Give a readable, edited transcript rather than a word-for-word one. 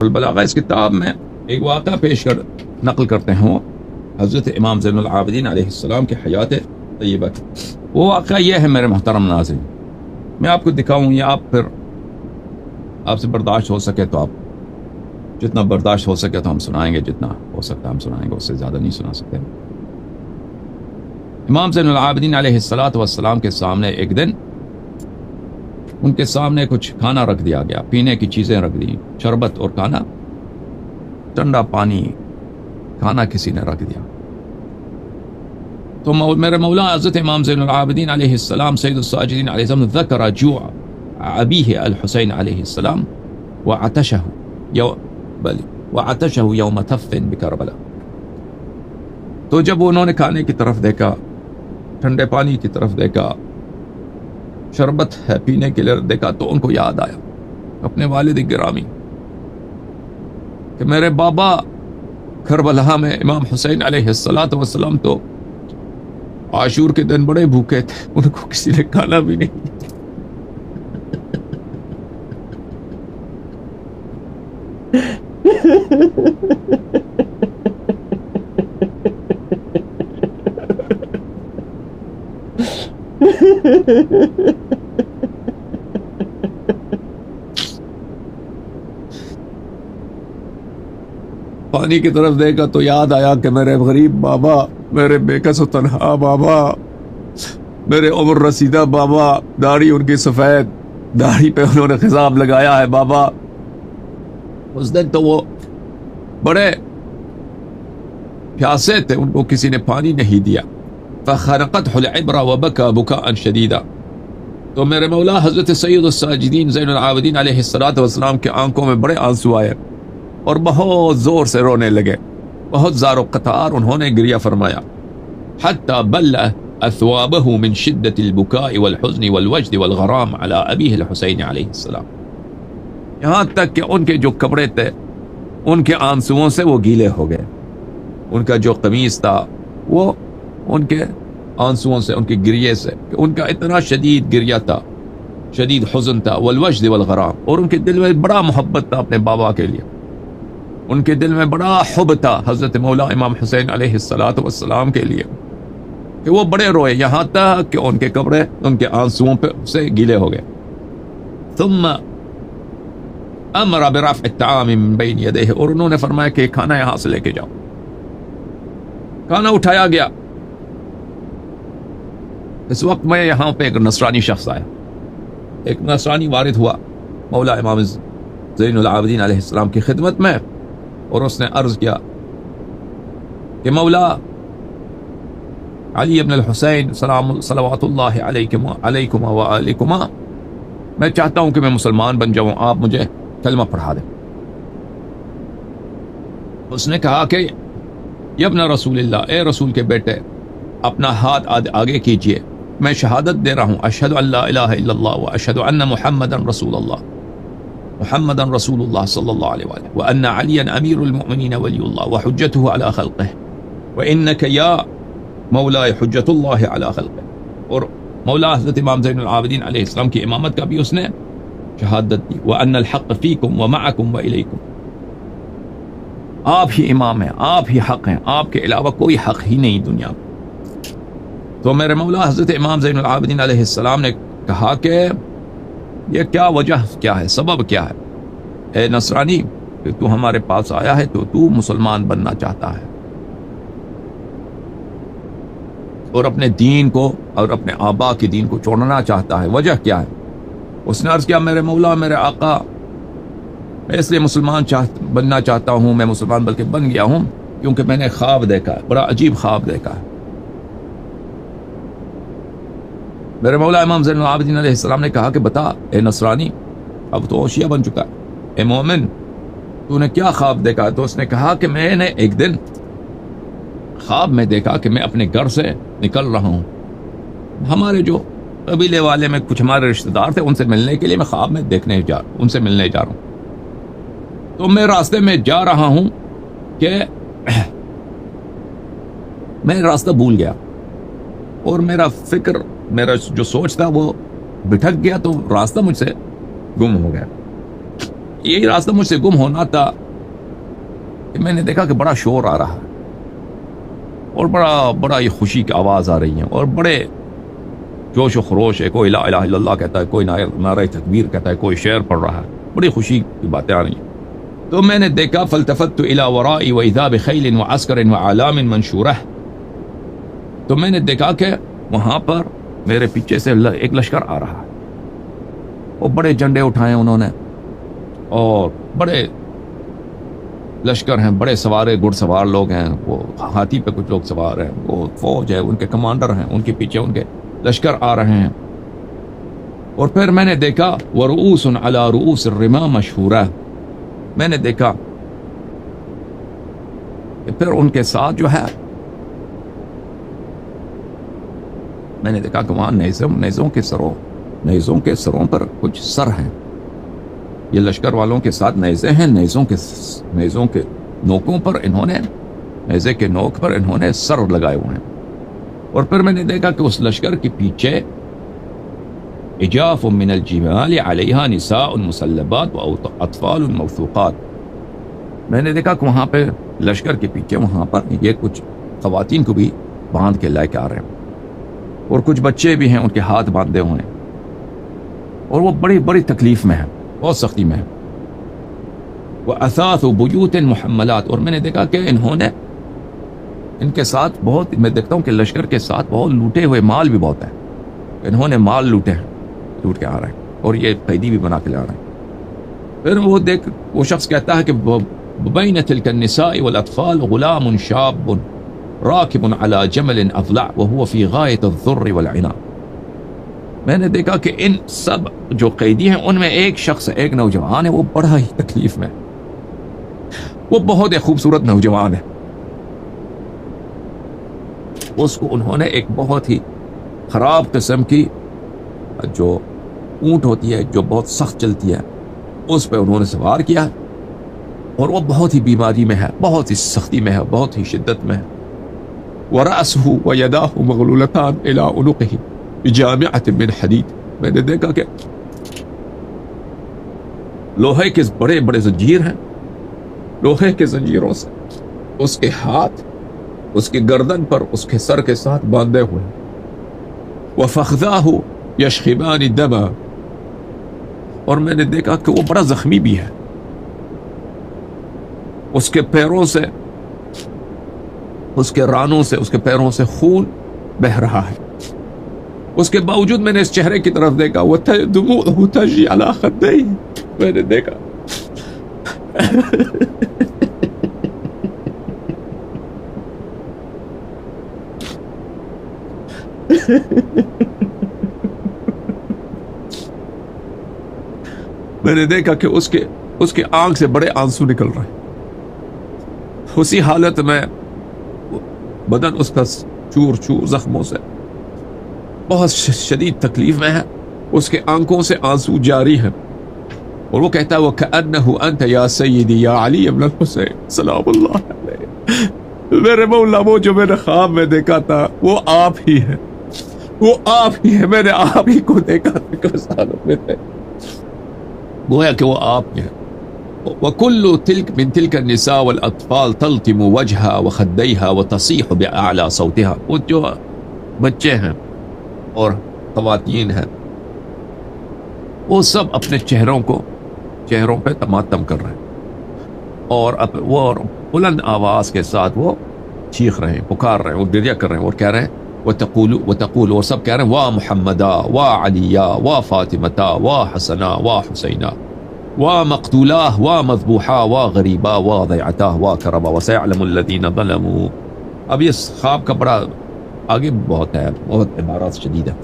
البلاغہ اس کتاب میں ایک واقعہ نقل کرتے ہیں وہ حضرت امام زین العابدین علیہ السلام کی حیات طیبہ کی. وہ واقعہ یہ ہے میرے محترم ناظرین، میں آپ کو دکھاؤں، یا آپ سے برداشت ہو سکے تو آپ جتنا برداشت ہو سکے تو ہم سنائیں گے، جتنا ہو سکتا ہے ہم سنائیں گے، اس سے زیادہ نہیں سنا سکتے. امام زین العابدین علیہ السلام کے سامنے ایک دن ان کے سامنے کچھ کھانا رکھ دیا گیا، پینے کی چیزیں رکھ دی، شربت اور کھانا، ٹھنڈا پانی، کھانا کسی نے رکھ دیا. تو میرے مولا حضرت امام زین العابدین علیہ السلام سید الساجدین علیہ السلام ذکر جوع ابیہ الحسین علیہ السلام وعطشہ یوم تف بکربلا. تو جب انہوں نے کھانے کی طرف دیکھا، ٹھنڈے پانی کی طرف دیکھا، شربت ہے پینے کے لیے دیکھا، تو ان کو یاد آیا اپنے والد گرامی کہ میرے بابا کربلا میں امام حسین علیہ السلام تو عاشور کے دن بڑے بھوکے تھے، ان کو کسی نے کھانا بھی نہیں. پانی کی طرف دیکھا تو یاد آیا کہ میرے غریب بابا، میرے بےکس و تنہا بابا، میرے عمر رسیدہ بابا، داڑھی ان کی سفید، داڑھی پہ انہوں نے خضاب لگایا ہے بابا. اس دن تو وہ بڑے پیاسے تھے، ان کو کسی نے پانی نہیں دیا. فخرقته العبرة وبكى بكاء شديدا. تو میرے مولا حضرت سید الساجدین زین العابدین علیہ السلام کے آنکھوں میں بڑے آنسو آئے اور بہت زور سے رونے لگے، بہت زار و قطار انہوں نے گریہ فرمایا. حتى بل اثوابه من شدة البكاء والحزن والوجد والغرام على ابیہ الحسین علیہ السلام. یہاں تک کہ ان کے جو کپڑے تھے ان کے آنسوؤں سے وہ گیلے ہو گئے، ان کا جو قمیص تھا وہ ان کے آنسوؤں سے، ان کے گریے سے، کہ ان کا اتنا شدید گریہ تھا، شدید حزن تھا. والوجد والغرام، اور ان کے دل میں بڑا محبت تھا اپنے بابا کے لیے، ان کے دل میں بڑا حب تھا حضرت مولا امام حسین علیہ السلام کے لیے، کہ وہ بڑے روئے، یہاں تک کہ ان کے کپڑے ان کے آنسوؤں سے گیلے ہو گئے. ثم امر برفع الطعام من بین یدیہ، اور انہوں نے فرمایا کہ کھانا یہاں سے لے کے جاؤ. کھانا اٹھایا گیا. اس وقت میں یہاں پہ ایک نصرانی شخص آیا، ایک نصرانی وارد ہوا مولا امام زین العابدین علیہ السلام کی خدمت میں، اور اس نے عرض کیا کہ مولا علی ابن الحسین صلوات اللہ علیکم وآلکما، میں چاہتا ہوں کہ میں مسلمان بن جاؤں، آپ مجھے کلمہ پڑھا دیں. اس نے کہا کہ یا ابن رسول اللہ، اے رسول کے بیٹے، اپنا ہاتھ آگے کیجئے، میں شہادت دے رہا ہوں، اشہد ان لا الہ الا اللہ واشہد ان محمدا رسول اللہ، محمدا رسول اللہ صلی اللہ علیہ وآلہ، وان علیا امیر المؤمنین ولی اللہ وحجتہ علی خلقہ، وانک یا مولا حجت اللہ علی خلقہ. اور مولا حضرت امام زین العابدین علیہ السلام کی امامت کا بھی اس نے شہادت دی. وان الحق فیکم ومعکم والیکم، آپ ہی امام ہیں، آپ ہی حق ہیں، آپ کے علاوہ کوئی حق ہی نہیں دنیا میں. تو میرے مولا حضرت امام زین العابدین علیہ السلام نے کہا کہ یہ کیا وجہ کیا ہے، سبب کیا ہے اے نصرانی کہ تو ہمارے پاس آیا ہے، تو مسلمان بننا چاہتا ہے اور اپنے دین کو اور اپنے آبا کے دین کو چھوڑنا چاہتا ہے، وجہ کیا ہے؟ اس نے عرض کیا میرے مولا، میرے آقا، میں اس لیے مسلمان بننا چاہتا ہوں، میں مسلمان بلکہ بن گیا ہوں کیونکہ میں نے خواب دیکھا ہے، بڑا عجیب خواب دیکھا ہے. میرے مولا امام زین العابدین علیہ السلام نے کہا کہ بتا اے نصرانی، اب تو شیعہ بن چکا ہے، اے مومن، تو نے کیا خواب دیکھا؟ تو اس نے کہا کہ میں نے ایک دن خواب میں دیکھا کہ میں اپنے گھر سے نکل رہا ہوں، ہمارے جو قبیلے والے میں کچھ ہمارے رشتہ دار تھے، ان سے ملنے کے لیے میں خواب میں ان سے ملنے جا رہا ہوں. تو میں راستے میں جا رہا ہوں کہ میں راستہ بھول گیا اور میرا جو سوچ تھا وہ بھٹک گیا، تو راستہ مجھ سے گم ہو گیا. یہی راستہ مجھ سے گم ہونا تھا کہ میں نے دیکھا کہ بڑا شور آ رہا ہے اور بڑا یہ خوشی کی آواز آ رہی ہے اور بڑے جوش و خروش ہے. کوئی لا الہ الا اللہ کہتا ہے, کوئی نعرہ تکبیر کہتا ہے, کوئی شعر پڑھ رہا ہے, بڑی خوشی کی باتیں آ رہی ہیں. تو میں نے دیکھا فالتفت الى ورائی واذا بخیل وعسکر وعلام منشورہ. تو میں نے دیکھا کہ وہاں پر میرے پیچھے سے ایک لشکر آ رہا ہے, وہ بڑے جھنڈے اٹھائے انہوں نے اور بڑے لشکر ہیں, بڑے سوارے گھڑ سوار لوگ ہیں, وہ ہاتھی پہ کچھ لوگ سوار ہیں, وہ فوج ہے, ان کے کمانڈر ہیں, ان کے پیچھے ان کے لشکر آ رہے ہیں. اور پھر میں نے دیکھا ورؤوس علی رؤوس الرماء مشہورہ. میں نے دیکھا کہ پھر ان کے ساتھ جو ہے میں نے دیکھا کہ وہاں نیزوں کے سروں پر کچھ سر ہیں. یہ لشکر والوں کے ساتھ نیزے ہیں, نیزوں کے نوکوں پر انہوں نے نیزے کے نوک پر انہوں نے سر لگائے ہوئے ہیں. اور پھر میں نے دیکھا کہ اس لشکر کے پیچھے اجاف من الجبال علیہا نساء مسلبات و اطفال موثوقات. میں نے دیکھا کہ وہاں پہ لشکر کے پیچھے وہاں پر یہ کچھ خواتین کو بھی باندھ کے لے کے آ رہے ہیں اور کچھ بچے بھی ہیں ان کے ہاتھ باندھے ہوئے ہیں اور وہ بڑی تکلیف میں ہیں, بہت سختی میں ہیں. وَأَثَاثُ بُيُوتٍ مُحَمَّلَاتٍ. اور میں نے دیکھا کہ انہوں نے ان کے ساتھ بہت, میں دیکھتا ہوں کہ لشکر کے ساتھ بہت لوٹے ہوئے مال بھی بہت ہے. انہوں نے مال لوٹے ہیں, لوٹ کے آ رہے ہیں اور یہ قیدی بھی بنا کے لا رہے ہیں. پھر وہ شخص کہتا ہے کہ بَبَيْنَ تِلْكَ النِّسَاءِ وَالْأَطْفَالِ غُلَامٌ شَابٌ راكب على جمل أضلع وهو في غاية الضر والعناء. میں نے دیکھا کہ ان سب جو قیدی ہیں ان میں ایک شخص, ایک نوجوان ہے, وہ بڑا ہی تکلیف میں, وہ بہت ایک خوبصورت نوجوان ہے. اس کو انہوں نے ایک بہت ہی خراب قسم کی جو اونٹ ہوتی ہے جو بہت سخت چلتی ہے اس پہ انہوں نے سوار کیا اور وہ بہت ہی بیماری میں ہے, بہت ہی سختی میں ہے, بہت ہی شدت میں ہے. وَرَأْسُهُ وَيَدَاهُ مَغْلُولَتَانِ إِلَىٰ عُنُقِهِ بِجَامِعَةٍ مِّنْ حَدِيدٍ. میں نے دیکھا کہ لوہے کے بڑے زنجیر ہیں, لوہے کے زنجیروں سے اس کے ہاتھ اس کی گردن پر اس کے سر کے ساتھ باندھے ہوئے. وَفَخْذَاهُ يَشْخِبَانِ دَمًا. اور میں نے دیکھا کہ وہ بڑا زخمی بھی ہے, اس کے پیروں سے, اس کے رانوں سے, اس کے پیروں سے خون بہ رہا ہے. اس کے باوجود میں نے اس چہرے کی طرف دیکھا, وَدُمُوعُهُ تَجْرِي عَلَىٰ خَدَّيْهِ. میں نے دیکھا میں نے دیکھا کہ اس کے آنکھ سے بڑے آنسو نکل رہے ہیں. اسی حالت میں بدن اس کا چور زخموں سے بہت شدید تکلیف میں ہے, اس کے آنکھوں سے آنسو جاری ہیں اور وہ کہتا ہے وَكَأَنَّهُ أَنْتَ يَا سَيِّدِي يَا عَلِيَّ بْنَ الْحُسَيْنِ سلام اللہ علیہ. میرے مولا, وہ جو میں نے خواب میں دیکھا تھا وہ آپ ہی ہے, وہ آپ ہی ہے. میں نے آپ ہی کو دیکھا تھا میں تھے, گویا کہ وہ آپ ہی ہے. وَكُلُّ تِلْكَ مِنْ تِلْكَ النِّسَاءِ وَالْأَطْفَالِ تَلْطِمُ وَجْهَهَا وَخَدَّيْهَا وَتَصِيحُ بِأَعْلَى صَوْتِهَا. وہ جو بچے ہیں اور خواتین ہیں وہ سب اپنے چہروں پہ تماتم کر رہے ہیں اور وہ بلند آواز کے ساتھ وہ چیخ رہے ہیں, پکار رہے ہیں, وہ گریہ کر رہے ہیں اور کہہ رہے ہیں وَتَقُولُ اور سب کہہ رہے ہیں وَا مُحَمَّدًا وَا عَلِيًّا وَا فَاطِمَةً وَا حَسَنًا وَا حُسَيْنًا وَا مَقْتُولَاهُ وَا مَذْبُوحَاهُ وَا غَرِيبَاهُ وَا ضَيْعَتَاهُ وَا كَرَبَاهُ وَسَيَعْلَمُ الَّذِينَ ظَلَمُوا. اب یہ خواب کا بڑا آگے بہت ہے, بہت عبارات شدید ہے.